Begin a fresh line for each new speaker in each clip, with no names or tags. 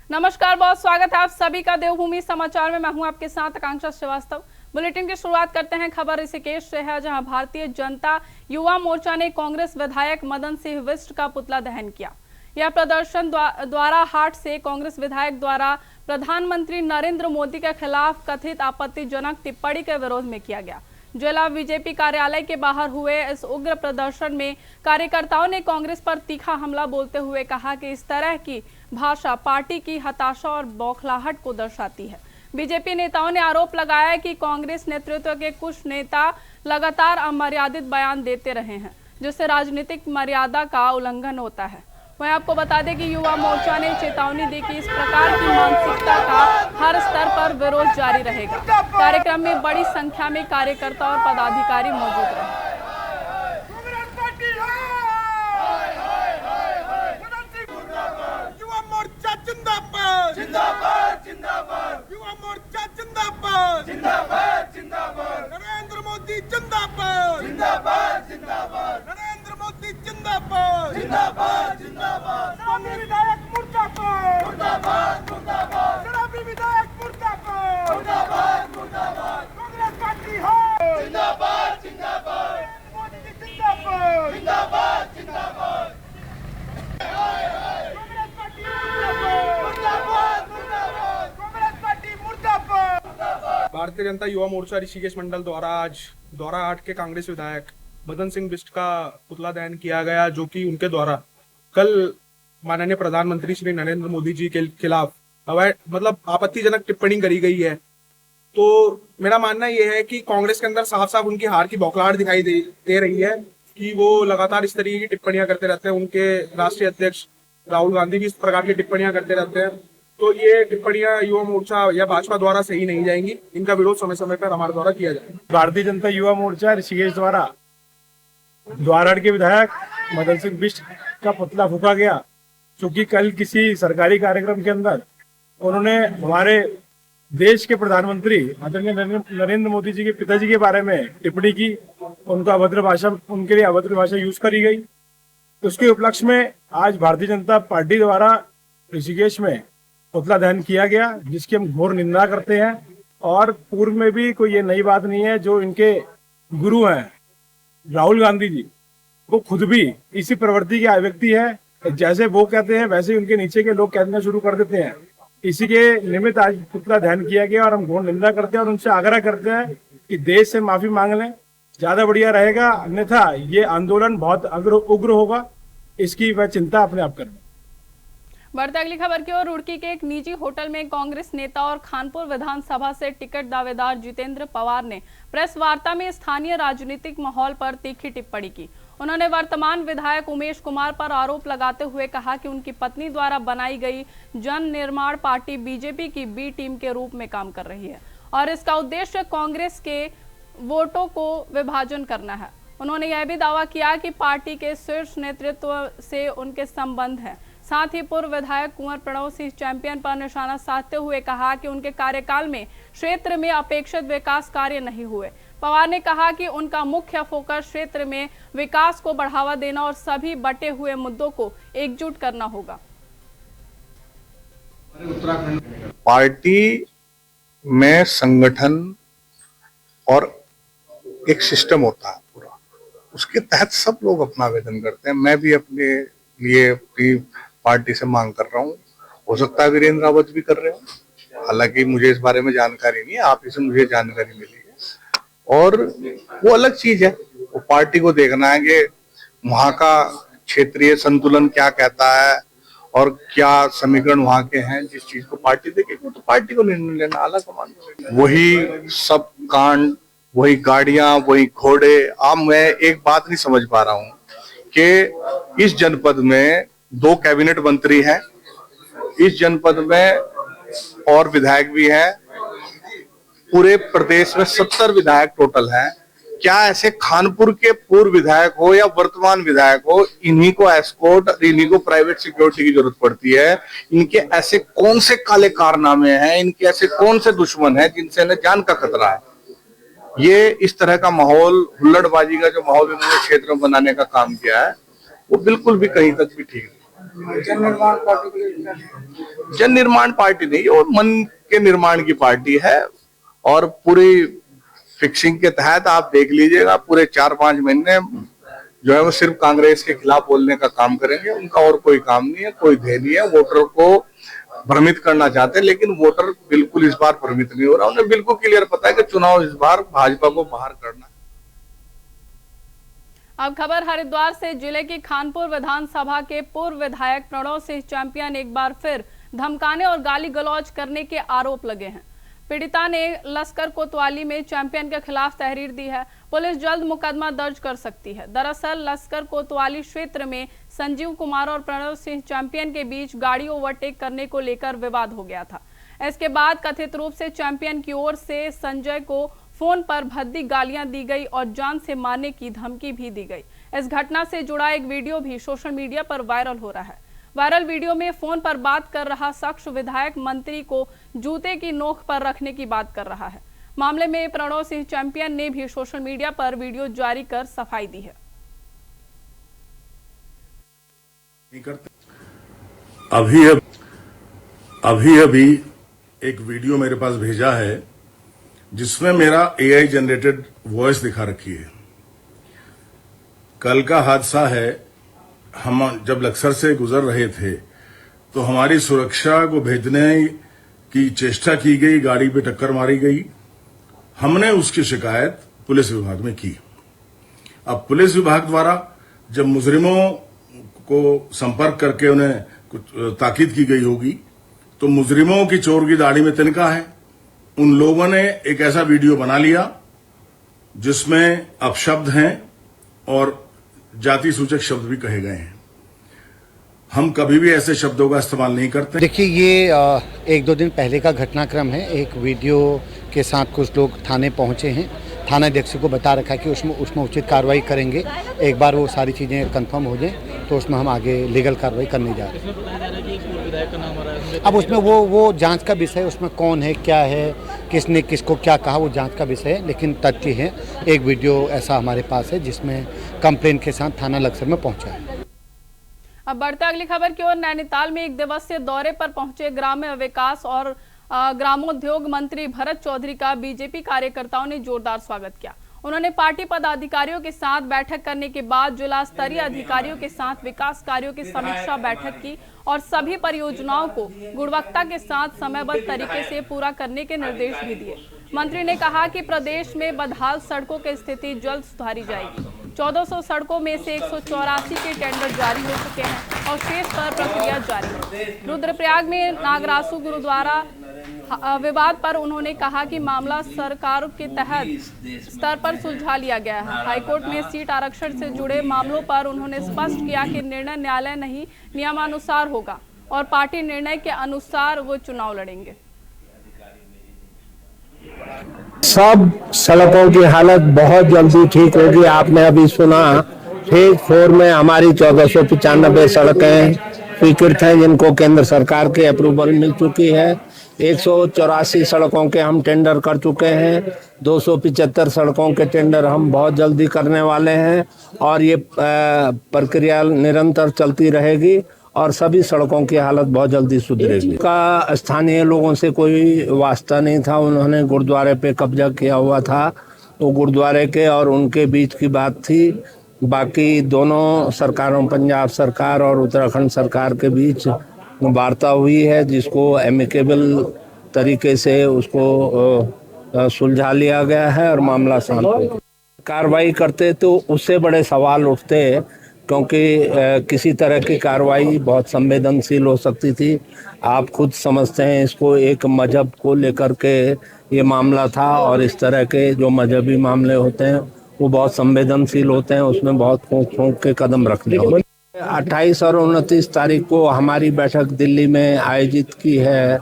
नमस्कार, बहुत स्वागत है आप सभी का देवभूमि समाचार में। मैं हूं आपके साथ आकांक्षा श्रीवास्तव। बुलेटिन की शुरुआत करते हैं खबर ऋषिकेश से है, जहां भारतीय जनता युवा मोर्चा ने कांग्रेस विधायक मदन सिंह बिष्ट का पुतला दहन किया। यह प्रदर्शन द्वारा हाट से कांग्रेस विधायक द्वारा प्रधानमंत्री नरेंद्र मोदी के खिलाफ कथित आपत्तिजनक टिप्पणी के विरोध में किया गया। जिला बीजेपी कार्यालय के बाहर हुए इस उग्र प्रदर्शन में कार्यकर्ताओं ने कांग्रेस पर तीखा हमला बोलते हुए कहा कि इस तरह की भाषा पार्टी की हताशा और बौखलाहट को दर्शाती है। बीजेपी नेताओं ने आरोप लगाया कि कांग्रेस नेतृत्व के कुछ नेता लगातार अमर्यादित बयान देते रहे हैं, जिससे राजनीतिक मर्यादा का उल्लंघन होता है। वहीं आपको बता दें कि युवा मोर्चा ने चेतावनी दी कि इस प्रकार की मानसिकता का हर स्तर पर विरोध जारी रहेगा। कार्यक्रम में बड़ी संख्या में कार्यकर्ता और पदाधिकारी मौजूद रहे।
नरेंद्र मोदी जिंदाबाद, जिंदाबाद, जिंदाबाद। नरेंद्र मोदी जिंदाबाद, जिंदाबाद, जिंदाबाद। शराबी विधायक मुर्दाबाद, मुर्दाबाद, मुर्दाबाद। शराबी विधायक मुर्दाबाद, मुर्दाबाद, मुर्दाबाद। कांग्रेस पार्टी है जिंदाबाद, जिंदाबाद। मोदी जी जिंदाबाद, जिंदाबाद, जिंदाबाद। कांग्रेस पार्टी मुर्दाबाद, मुर्दाबाद। कांग्रेस पार्टी मुर्दाबाद।
भारतीय जनता युवा मोर्चा ऋषिकेश मंडल द्वारा आज दौरा हाट के कांग्रेस विधायक मदन सिंह बिष्ट का पुतला दहन किया गया, जो कि उनके द्वारा कल माननीय प्रधानमंत्री श्री नरेंद्र मोदी जी के खिलाफ आपत्तिजनक टिप्पणी करी गई है। तो मेरा मानना यह है कि कांग्रेस के अंदर साफ साफ उनकी हार की बौखलाहट दिखाई दे रही है कि वो लगातार इस तरीके की टिप्पणियां करते रहते हैं। उनके राष्ट्रीय अध्यक्ष राहुल गांधी भी इस प्रकार की टिप्पणियां करते रहते हैं। तो ये टिप्पणियां युवा मोर्चा या भाजपा द्वारा सही नहीं जाएंगी। इनका विरोध समय समय पर हमारे द्वारा किया जाएगा।
भारतीय जनता युवा मोर्चा ऋषिकेश द्वारा द्वाराहाट के विधायक मदन सिंह बिष्ट का पुतला फूंका गया, क्योंकि कल किसी सरकारी कार्यक्रम के अंदर उन्होंने हमारे देश के प्रधानमंत्री आदरणीय नरेंद्र मोदी जी के पिताजी के बारे में टिप्पणी की। उनके लिए अभद्र भाषा यूज करी गई। उसके उपलक्ष्य में आज भारतीय जनता पार्टी द्वारा ऋषिकेश में पुतला दहन किया गया, जिसकी हम घोर निंदा करते हैं। और पूर्व में भी कोई ये नई बात नहीं है। जो इनके गुरु हैं राहुल गांधी जी, वो खुद भी इसी प्रवृत्ति के व्यक्ति है। जैसे वो कहते हैं वैसे ही उनके नीचे के लोग कहना शुरू कर देते हैं। इसी के निमित्त आज पुतला दहन किया गया और हम घोर निंदा करते हैं और उनसे आग्रह करते हैं कि देश से माफी मांग लें, ज्यादा बढ़िया रहेगा। अन्यथा ये आंदोलन बहुत उग्र होगा, इसकी वह चिंता अपने आप करें।
बढ़ते अगली खबर की ओर। रुड़की के एक निजी होटल में कांग्रेस नेता और खानपुर विधानसभा से टिकट दावेदार जितेंद्र पवार ने प्रेस वार्ता में स्थानीय राजनीतिक माहौल पर तीखी टिप्पणी की। उन्होंने वर्तमान विधायक उमेश कुमार पर आरोप लगाते हुए कहा कि उनकी पत्नी द्वारा बनाई गई जन निर्माण पार्टी बीजेपी की बी टीम के रूप में काम कर रही है और इसका उद्देश्य कांग्रेस के वोटों को विभाजन करना है। उन्होंने यह भी दावा किया कि पार्टी के शीर्ष नेतृत्व से उनके संबंध हैं। साथ ही पूर्व विधायक कुंवर प्रणव सिंह चैंपियन पर निशाना साधते हुए कहा कि उनके कार्यकाल में क्षेत्र में अपेक्षित विकास कार्य नहीं हुए। पवार ने कहा कि उनका मुख्य फोकस क्षेत्र में विकास को बढ़ावा देना और सभी बटे हुए मुद्दों को एकजुट करना होगा।
पार्टी में संगठन और एक सिस्टम होता है पूरा, उसके तहत सब लोग अपना आवेदन करते हैं। मैं भी अपने लिए अपनी पार्टी से मांग कर रहा हूँ। हो सकता है वीरेंद्र रावत भी कर रहे हो, हालांकि मुझे इस बारे में जानकारी नहीं है, आप ही से मुझे जानकारी मिली है। और वो अलग चीज है, वो पार्टी को देखना है कि वहाँ का क्षेत्रीय संतुलन क्या कहता है और क्या समीकरण वहाँ के हैं। जिस चीज को पार्टी देखेगी तो पार्टी को निर्णय लेना, अलग मान वही सब कांड, वही गाड़ियां, वही घोड़े। अब मैं एक बात नहीं समझ पा रहा हूँ कि इस जनपद में 2 कैबिनेट मंत्री हैं, इस जनपद में और विधायक भी हैं, पूरे प्रदेश में 70 विधायक टोटल हैं। क्या ऐसे खानपुर के पूर्व विधायक हो या वर्तमान विधायक हो, इन्हीं को एस्कॉर्ट, इन्हीं को प्राइवेट सिक्योरिटी की जरूरत पड़ती है? इनके ऐसे कौन से काले कारनामे हैं, इनके ऐसे कौन से दुश्मन हैं जिनसे इन्हें जान का खतरा है? ये इस तरह का माहौल, हुल्लड़बाजी का जो माहौल इन्होंने क्षेत्र में बनाने का काम किया है, वो बिल्कुल भी कहीं तक भी ठीक नहीं। जन निर्माण पार्टी नहीं, वो मन के निर्माण की पार्टी है और पूरी फिक्सिंग के तहत आप देख लीजिएगा पूरे 4-5 महीने जो है वो सिर्फ कांग्रेस के खिलाफ बोलने का काम करेंगे। उनका और कोई काम नहीं है, कोई ध्येय नहीं है। वोटर को भ्रमित करना चाहते हैं, लेकिन वोटर बिल्कुल इस बार भ्रमित नहीं हो रहा। उन्हें बिल्कुल क्लियर पता है कि चुनाव इस बार भाजपा को बाहर करना है।
अब खबर हरिद्वार से। जिले की खानपुर विधानसभा के पूर्व विधायक प्रणव सिंह चैंपियन एक बार फिर धमकाने और गाली गलौज करने के आरोप लगे हैं। पीड़िता ने लश्कर कोतवाली में चैंपियन के खिलाफ तहरीर दी है। पुलिस जल्द मुकदमा दर्ज कर सकती है। दरअसल लश्कर कोतवाली क्षेत्र में संजीव कुमार और प्रणव सिंह चैंपियन के बीच गाड़ी ओवरटेक करने को लेकर विवाद हो गया था। इसके बाद कथित रूप से चैंपियन की ओर से संजय को फोन पर भद्दी गालियां दी गई और जान से मारने की धमकी भी दी गई। इस घटना से जुड़ा एक वीडियो भी सोशल मीडिया पर वायरल हो रहा है। वायरल वीडियो में फोन पर बात कर रहा शख्स विधायक मंत्री को जूते की नोक पर रखने की बात कर रहा है। मामले में प्रणव सिंह चैंपियन ने भी सोशल मीडिया पर वीडियो जारी कर सफाई दी है।
अभी एक वीडियो मेरे पास भेजा है जिसमें मेरा AI जनरेटेड वॉइस दिखा रखी है। कल का हादसा है, हम जब लक्सर से गुजर रहे थे तो हमारी सुरक्षा को भेजने की चेष्टा की गई, गाड़ी पे टक्कर मारी गई। हमने उसकी शिकायत पुलिस विभाग में की। अब पुलिस विभाग द्वारा जब मुजरिमों को संपर्क करके उन्हें कुछ ताकीद की गई होगी तो मुजरिमों की चोर की दाढ़ी में तिनका है। उन लोगों ने एक ऐसा वीडियो बना लिया जिसमें अपशब्द हैं और जाति सूचक शब्द भी कहे गए हैं। हम कभी भी ऐसे शब्दों का इस्तेमाल नहीं करते।
देखिए, ये 1-2 दिन पहले का घटनाक्रम है। एक वीडियो के साथ कुछ लोग थाने पहुंचे हैं। थाना अध्यक्ष को बता रखा है कि उसमें उचित कार्रवाई करेंगे। एक बार वो सारी चीज़ें कंफर्म हो जाएं तो उसमें हम आगे लीगल कार्रवाई करने जा रहे हैं। अब उसमें वो जांच का विषय, उसमें कौन है, क्या है, किसने किसको क्या कहा, वो जांच का विषय है। लेकिन तथ्य है, एक वीडियो ऐसा हमारे पास है जिसमें कंप्लेन के साथ थाना लक्सर में पहुंचा है।
अब बढ़ते अगली खबर की ओर। नैनीताल में 1 दिवसीय दौरे पर पहुंचे ग्राम्य विकास और ग्रामोद्योग मंत्री भरत चौधरी का बीजेपी कार्यकर्ताओं ने जोरदार स्वागत किया। उन्होंने पार्टी पदाधिकारियों के साथ बैठक करने के बाद जिला स्तरीय अधिकारियों के साथ विकास कार्यों की समीक्षा बैठक की और सभी परियोजनाओं को गुणवत्ता के साथ समयबद्ध तरीके से पूरा करने के निर्देश भी दिए। मंत्री ने कहा कि प्रदेश में बदहाल सड़कों की स्थिति जल्द सुधारी जाएगी। 1400 सड़कों में से 184 के टेंडर जारी हो चुके हैं और शेष पर प्रक्रिया जारी है। रुद्रप्रयाग में नागरासु गुरुद्वारा विवाद पर उन्होंने कहा कि मामला सरकार के तहत स्तर पर सुलझा लिया गया है। हाईकोर्ट में सीट आरक्षण से जुड़े मामलों पर उन्होंने स्पष्ट किया कि निर्णय न्यायालय नहीं नियमानुसार होगा और पार्टी निर्णय के अनुसार वो चुनाव लड़ेंगे।
सब सड़कों की हालत बहुत जल्दी ठीक होगी। आपने अभी सुना फेज 4 में हमारी 1495 सड़कें स्वीकृत हैं जिनको केंद्र सरकार के अप्रूवल मिल चुकी है। 184 सड़कों के हम टेंडर कर चुके हैं। 275 सड़कों के टेंडर हम बहुत जल्दी करने वाले हैं और ये प्रक्रिया निरंतर चलती रहेगी और सभी सड़कों की हालत बहुत जल्दी सुधरेगी। का स्थानीय लोगों से कोई वास्ता नहीं था। उन्होंने गुरुद्वारे पे कब्जा किया हुआ था, तो गुरुद्वारे के और उनके बीच की बात थी। बाकी दोनों सरकारों, पंजाब सरकार और उत्तराखंड सरकार के बीच वार्ता हुई है जिसको एमिकेबल तरीके से उसको सुलझा लिया गया है और मामला शांत हो गया। कार्रवाई करते तो उससे बड़े सवाल उठते क्योंकि किसी तरह की कार्रवाई बहुत संवेदनशील हो सकती थी। आप खुद समझते हैं इसको, एक मजहब को लेकर के ये मामला था और इस तरह के जो मजहबी मामले होते हैं वो बहुत संवेदनशील होते हैं, उसमें बहुत फूंक के कदम रखने होते हैं। 28 और 29 तारीख को हमारी बैठक दिल्ली में आयोजित की है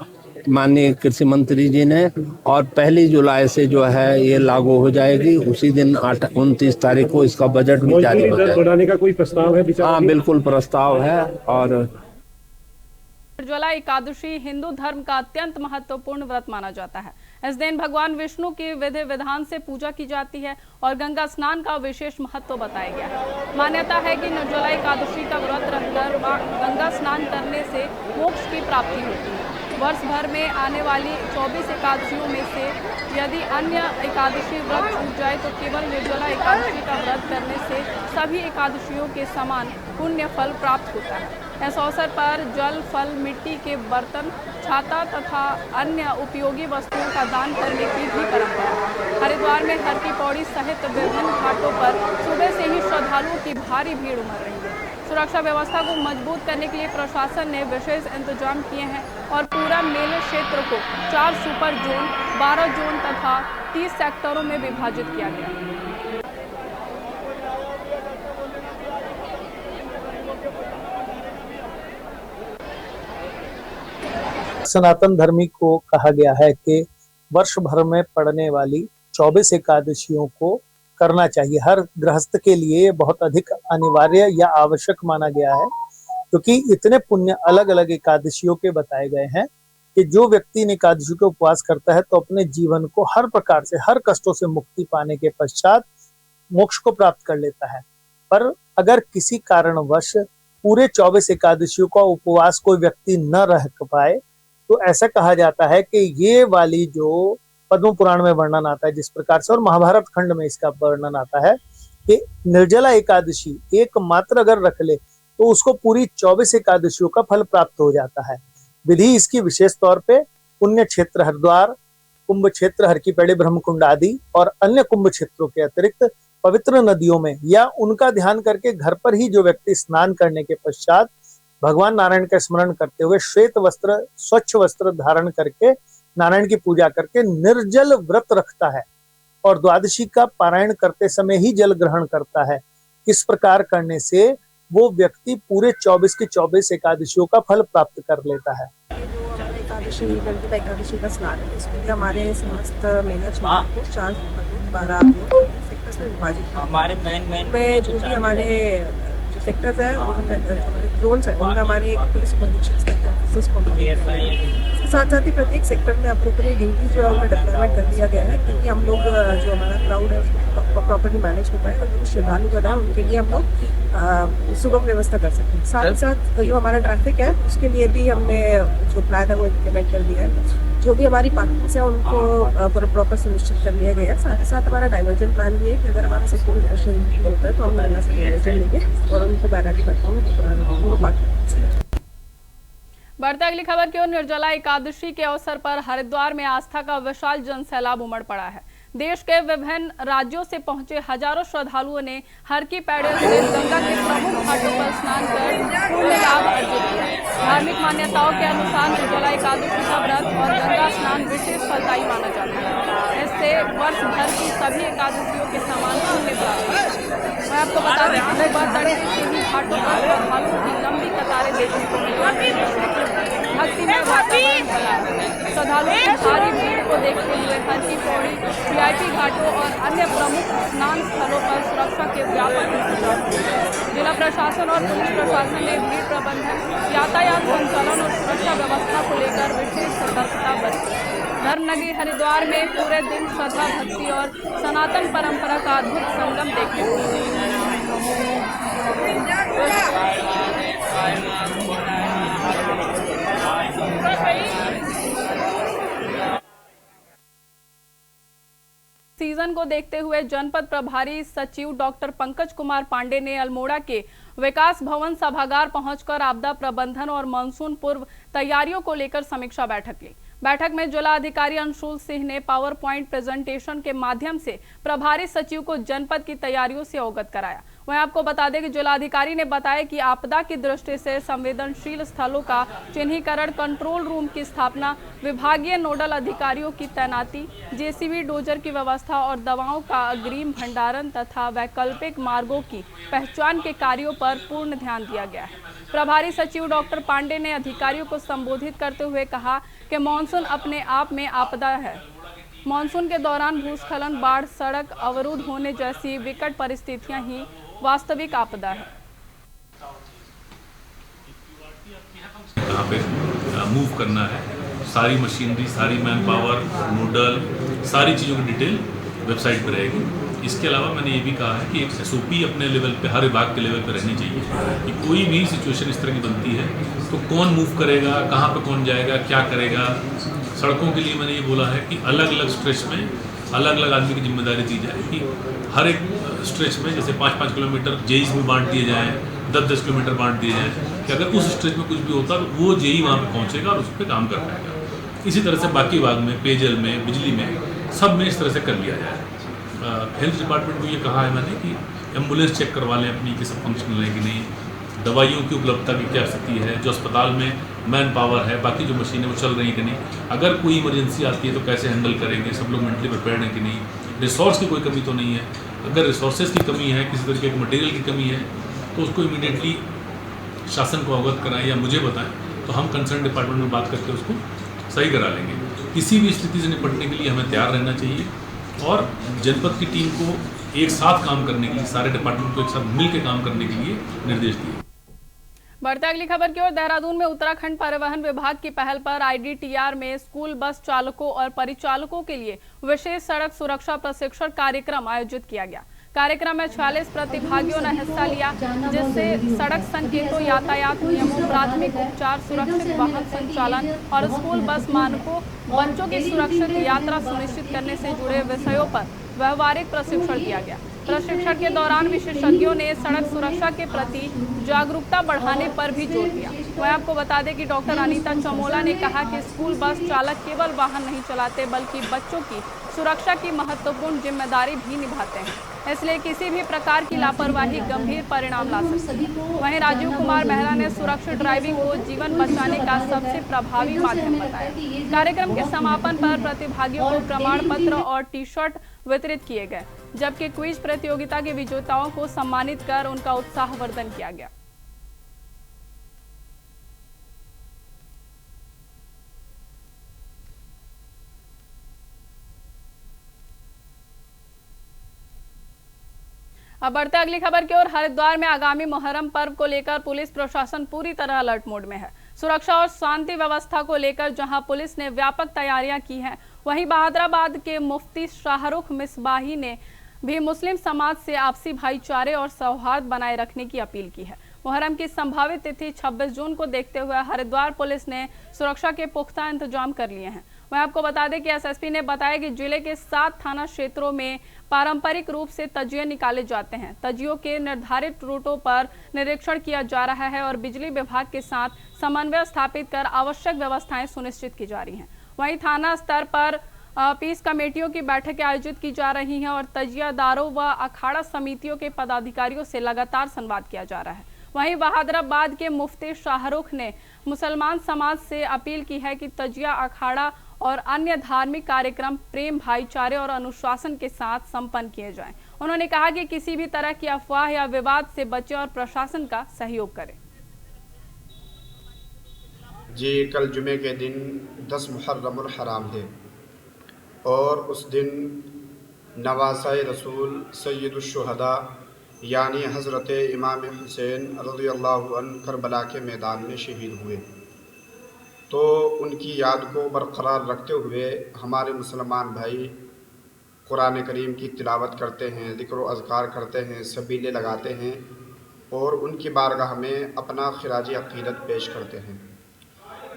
माननीय कृषि मंत्री जी ने, और 1 जुलाई से जो है ये लागू हो जाएगी। उसी दिन 29 तारीख को इसका बजट भी जारी हो जाएगा।
बढ़ाने का कोई प्रस्ताव है?
हाँ, बिल्कुल प्रस्ताव है। और
निर्जला एकादशी हिंदू धर्म का अत्यंत महत्वपूर्ण व्रत माना जाता है। इस दिन भगवान विष्णु की विधि विधान से पूजा की जाती है और गंगा स्नान का विशेष महत्व बताया गया है। मान्यता है कि निर्जला एकादशी का व्रत रखकर गंगा स्नान करने से मोक्ष की प्राप्ति होती है। वर्ष भर में आने वाली 24 एकादशियों में से यदि अन्य एकादशी व्रत छूट जाए तो केवल निर्जला एकादशी का व्रत करने से सभी एकादशियों के समान पुण्य फल प्राप्त होता है। इस अवसर पर जल, फल, मिट्टी के बर्तन, छाता तथा अन्य उपयोगी वस्तुओं का दान करने की भी परंपरा है। हरिद्वार में हर की पौड़ी सहित विभिन्न घाटों पर सुबह से ही श्रद्धालुओं की भारी भीड़ उमड़ रही है। सुरक्षा व्यवस्था को मजबूत करने के लिए प्रशासन ने विशेष इंतजाम किए हैं और पूरा मेले क्षेत्र को 4 सुपर जोन, 12 जोन तथा 30 सेक्टरों में विभाजित किया गया है।
सनातन धर्मी को कहा गया है कि वर्ष भर में पड़ने वाली 24 एकादशियों को करना चाहिए। हर गृहस्थ के लिए बहुत अधिक अनिवार्य या आवश्यक माना गया है, क्योंकि इतने पुण्य अलग अलग एकादशियों के बताए गए हैं कि जो व्यक्ति इन एकादशी को उपवास करता है तो अपने जीवन को हर प्रकार से, हर कष्टों से मुक्ति पाने के पश्चात मोक्ष को प्राप्त कर लेता है। पर अगर किसी कारणवश पूरे 24 एकादशियों का उपवास कोई व्यक्ति न रह पाए तो ऐसा कहा जाता है कि ये वाली जो पद्म पुराण में वर्णन आता है जिस प्रकार से, और महाभारत खंड में इसका वर्णन आता है कि निर्जला एकादशी एकमात्र अगर रख ले तो उसको पूरी 24 एकादशियों का फल प्राप्त हो जाता है। विधि इसकी विशेष तौर पे पुण्य क्षेत्र हरिद्वार, कुंभ क्षेत्र हर की पैड़ी, ब्रह्मकुंड आदि और अन्य कुंभ क्षेत्रों के अतिरिक्त पवित्र नदियों में या उनका ध्यान करके घर पर ही जो व्यक्ति स्नान करने के पश्चात भगवान नारायण का स्मरण करते हुए श्वेत वस्त्र, स्वच्छ वस्त्र धारण करके नारायण की पूजा करके निर्जल व्रत रखता है और द्वादशी का पारायण करते समय ही जल ग्रहण करता है। इस प्रकार करने से वो व्यक्ति पूरे 24 की 24 एकादशियों का फल प्राप्त कर लेता है।
एकादशी का स्नान है, इसमें हमारे समस्त मेला को 4 12 सेक्टर्स में विभाजित हमारे में जो भी हमारे सेक्टर्स है, जोन्स है, उनमें हमारे पुलिस साथ साथ ही प्रत्येक सेक्टर में अप्रोप्रिएट ड्यूटी जो है उनमें डिप्लॉयमेंट कर दिया गया है, क्योंकि हम लोग जो हमारा क्राउड है उसको प्रॉपर्ली मैनेज हो पाए और जो श्रद्धालु कर रहे हैं उनके लिए हम लोग सुगम व्यवस्था कर सकते हैं। साथ ही साथ जो हमारा ट्रैफिक है उसके लिए भी हमने जो प्लान है वो इम्प्लीमेंट कर दिया है। जो भी हमारी पार्किंग्स है उनको प्रॉपर सुनिश्चित कर लिया गया है। साथ ही साथ हमारा डाइवर्जन प्लान भी है कि अगर हमारा सिक्योरिटी दर्शन होता है तो हम नया से डाइवर्जन लेंगे और उनको बैराटी करते हैं।
बढ़ते अगली खबर की ओर। निर्जला एकादशी के अवसर पर हरिद्वार में आस्था का विशाल जनसैलाब उमड़ पड़ा है। देश के विभिन्न राज्यों से पहुंचे हजारों श्रद्धालुओं ने हर की पैड़ी से गंगा के प्रमुख घाटों पर स्नान कर पुण्य लाभ अर्जित किया। धार्मिक मान्यताओं के अनुसार निर्जला एकादशी का व्रत और गंगा स्नान विशेष फलदायी माना जाता है। इससे वर्ष भर की सभी एकादशियों के समान पुण्य प्राप्त होता है। मैं आपको बता दें कि सुबह तड़के से ही घाटों पर श्रद्धालुओं की लंबी कतारें देखने को मिली। भक्तिमय वातावरण बना है। श्रद्धालुओं की भारी भीड़ को देखते हुए हर की पौड़ी, वीआईपी घाटों और अन्य प्रमुख स्नान स्थलों पर सुरक्षा के व्यापक इंतजाम किए। जिला प्रशासन और पुलिस प्रशासन ने भीड़ प्रबंधन, यातायात संचालन और सुरक्षा व्यवस्था को लेकर विशेष सतर्कता बरती। धर्मनगरी हरिद्वार में पूरे दिन श्रद्धा, भक्ति और सनातन परंपरा का अद्भुत संगम देखने को मिला। सीजन को देखते हुए जनपद प्रभारी सचिव डॉक्टर पंकज कुमार पांडे ने अल्मोड़ा के विकास भवन सभागार पहुंचकर आपदा प्रबंधन और मानसून पूर्व तैयारियों को लेकर समीक्षा बैठक ली। बैठक में जिला अधिकारी अंशुल सिंह ने पावर पॉइंट प्रेजेंटेशन के माध्यम से प्रभारी सचिव को जनपद की तैयारियों से अवगत कराया। वहीं आपको बता दें कि जिलाधिकारी ने बताया कि आपदा की दृष्टि से संवेदनशील स्थलों का चिन्हीकरण, कंट्रोल रूम की स्थापना, विभागीय नोडल अधिकारियों की तैनाती, जेसीबी डोजर की व्यवस्था और दवाओं का अग्रिम भंडारण तथा वैकल्पिक मार्गों की पहचान के कार्यों पर पूर्ण ध्यान दिया गया है। प्रभारी सचिव डॉक्टर पांडे ने अधिकारियों को संबोधित करते हुए कहा कि मानसून अपने आप में आपदा है। मानसून के दौरान भूस्खलन, बाढ़, सड़क अवरुद्ध होने जैसी विकट परिस्थितियां ही वास्तविक आपदा है।
कहाँ पे मूव करना है, सारी मशीनरी, सारी मैन पावर, नोडल, सारी चीज़ों की डिटेल वेबसाइट पर रहेगी। इसके अलावा मैंने ये भी कहा है कि एक SOP अपने लेवल पे, हर विभाग के लेवल पे रहनी चाहिए कि कोई भी सिचुएशन इस तरह की बनती है तो कौन मूव करेगा, कहाँ पे कौन जाएगा, क्या करेगा। सड़कों के लिए मैंने ये बोला है कि अलग अलग स्ट्रेच में अलग अलग आदमी की जिम्मेदारी दी जाए कि हर एक स्ट्रेच में जैसे 5-5 किलोमीटर जेईस में बांट दिए जाएँ, 10-10 किलोमीटर बांट दिए जाएँ कि अगर उस स्ट्रेच में कुछ भी होता तो वो जेई वहाँ पर पहुँचेगा और उस पर काम कर पाएगा। इसी तरह से बाकी विभाग में, पेयजल में, बिजली में, सब में इस तरह से कर लिया जाए। हेल्थ डिपार्टमेंट को ये कहा है मैंने कि एम्बुलेंस चेक करवा लें अपनी कि सब फंक्शनल है कि नहीं, दवाइयों की उपलब्धता की क्या स्थिति है, जो अस्पताल में मैन पावर है, बाकी जो मशीनें वो चल रही हैं कि नहीं, अगर कोई इमरजेंसी आती है तो कैसे हैंडल करेंगे, सब लोग मेंटली प्रिपेयर्ड हैं कि नहीं, रिसोर्स की कोई कमी तो नहीं है। अगर रिसोर्सेज की कमी है, किसी तरीके के मटेरियल की कमी है तो उसको इमीडिएटली शासन को अवगत कराएं या मुझे बताएं तो हम कंसर्न डिपार्टमेंट में बात करके उसको सही करा लेंगे। किसी भी स्थिति से निपटने के लिए हमें तैयार रहना चाहिए और जनपद की टीम को एक साथ काम करने के लिए, सारे डिपार्टमेंट को एक साथ मिलकर काम करने के लिए निर्देश दिए।
बढ़ते अगली खबर की ओर। देहरादून में उत्तराखंड परिवहन विभाग की पहल पर IDTR में स्कूल बस चालकों और परिचालकों के लिए विशेष सड़क सुरक्षा प्रशिक्षण कार्यक्रम आयोजित किया गया। कार्यक्रम में 46 प्रतिभागियों ने हिस्सा लिया, जिससे सड़क संकेतों, यातायात नियमों, प्राथमिक उपचार, सुरक्षित वाहन संचालन और स्कूल बस मानकों, बच्चों की सुरक्षित यात्रा सुनिश्चित करने से जुड़े विषयों पर व्यवहारिक प्रशिक्षण दिया गया। प्रशिक्षण के दौरान विशेषज्ञों ने सड़क सुरक्षा के प्रति जागरूकता बढ़ाने पर भी जोर दिया। वह आपको बता दें कि डॉक्टर अनीता चमोला ने कहा कि स्कूल बस चालक केवल वाहन नहीं चलाते बल्कि बच्चों की सुरक्षा की महत्वपूर्ण जिम्मेदारी भी निभाते हैं, इसलिए किसी भी प्रकार की लापरवाही गंभीर परिणाम ला सकती है। वहीं राजीव कुमार मेहरा ने सुरक्षित ड्राइविंग को जीवन बचाने का सबसे प्रभावी माध्यम बताया। कार्यक्रम के समापन पर प्रतिभागियों को प्रमाण पत्र और टी-शर्ट वितरित किए गए, जबकि क्विज प्रतियोगिता के विजेताओं को सम्मानित कर उनका उत्साहवर्धन किया गया। अब बढ़ते अगली खबर की ओर। हरिद्वार में आगामी मुहर्रम पर्व को लेकर पुलिस प्रशासन पूरी तरह अलर्ट मोड में है। सुरक्षा और शांति व्यवस्था को लेकर जहां पुलिस ने व्यापक तैयारियां की हैं, वहीं बहादुराबाद के मुफ्ती शाहरुख मिसबाही ने भी मुस्लिम समाज से आपसी भाईचारे और सौहार्द बनाए रखने की अपील की है। मुहर्रम की संभावित तिथि 26 जून को देखते हुए हरिद्वार पुलिस ने सुरक्षा के पुख्ता इंतजाम कर लिए हैं। वहीं आपको बता दें कि SSP ने बताया कि जिले के 7 थाना क्षेत्रों में पारंपरिक रूप से तजिए निकाले जाते हैं। तजियों के निर्धारित रूटों पर निरीक्षण किया जा रहा है और बिजली विभाग के साथ समन्वय स्थापित कर आवश्यक व्यवस्थाएं सुनिश्चित की जा रही हैं। वहीं थाना स्तर पर पीस कमेटियों की बैठकें आयोजित की जा रही हैं और तजियादारों व अखाड़ा समितियों के पदाधिकारियों से लगातार संवाद किया जा रहा है। वहीं बहादुराबाद के मुफ्ती शाहरुख ने मुसलमान समाज से अपील की है कि तजिया, अखाड़ा और अन्य धार्मिक कार्यक्रम प्रेम, भाईचारे और अनुशासन के साथ संपन्न किए जाएं। उन्होंने कहा कि किसी भी तरह की अफवाह या विवाद से बचें और प्रशासन का सहयोग करें।
जी, कल जुमे के दिन 10 मुहर्रमुल हराम है और उस दिन नवासाए रसूल सैयदुश शुहदा यानी हज़रत इमाम हुसैन रज़ियल्लाहु अन्हु करबला के मैदान में शहीद हुए। तो उनकी याद को बरकरार रखते हुए हमारे मुसलमान भाई कुरान करीम की तिलावत करते हैं, ज़िक्र व अज़कार करते हैं, सबीले लगाते हैं और उनकी बारगाह में अपना खिराज अक़ीदत पेश करते हैं।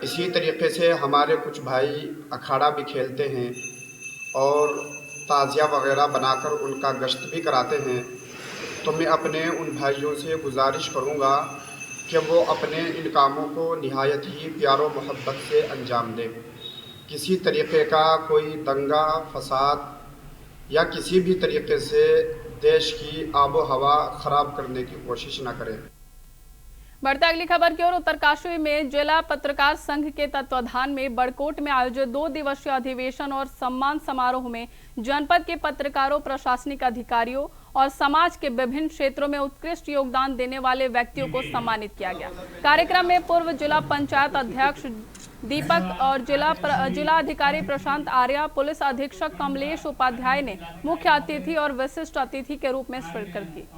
इसी तरीके से हमारे कुछ भाई अखाड़ा भी खेलते हैं और ताज़िया वग़ैरह बनाकर उनका गश्त भी कराते हैं। तो मैं अपने उन भाइयों से गुजारिश करूँगा कि वो अपने इन कामों को निहायत ही प्यार व मोहब्बत से अंजाम दें। किसी तरीके का कोई दंगा फसाद या किसी भी तरीके से देश की आबो हवा ख़राब करने की कोशिश न करें।
बढ़ते अगली खबर की ओर। उत्तरकाशी में जिला पत्रकार संघ के तत्वाधान में बड़कोट में आयोजित 2 दिवसीय अधिवेशन और सम्मान समारोह में जनपद के पत्रकारों, प्रशासनिक अधिकारियों और समाज के विभिन्न क्षेत्रों में उत्कृष्ट योगदान देने वाले व्यक्तियों को सम्मानित किया गया। कार्यक्रम में पूर्व जिला पंचायत अध्यक्ष दीपक और जिला अधिकारी प्रशांत आर्या, पुलिस अधीक्षक कमलेश उपाध्याय ने मुख्य अतिथि और विशिष्ट अतिथि के रूप में शिरकत की।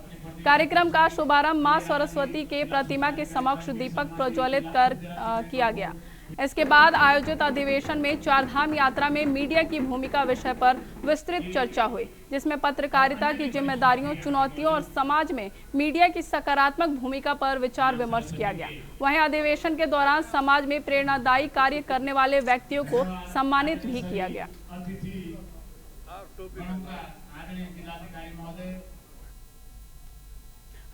कार्यक्रम का शुभारंभ मां सरस्वती के प्रतिमा के समक्ष दीपक प्रज्वलित कर किया गया। इसके बाद आयोजित अधिवेशन में चारधाम यात्रा में मीडिया की भूमिका विषय पर विस्तृत चर्चा हुई, जिसमें पत्रकारिता की जिम्मेदारियों, चुनौतियों और समाज में मीडिया की सकारात्मक भूमिका पर विचार विमर्श किया गया। वहीं अधिवेशन के दौरान समाज में प्रेरणादायी कार्य करने वाले व्यक्तियों को सम्मानित भी किया गया।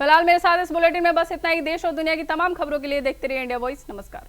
फिलहाल मेरे साथ इस बुलेटिन में बस इतना ही। देश और दुनिया की तमाम खबरों के लिए देखते रहिए इंडिया वॉइस। नमस्कार।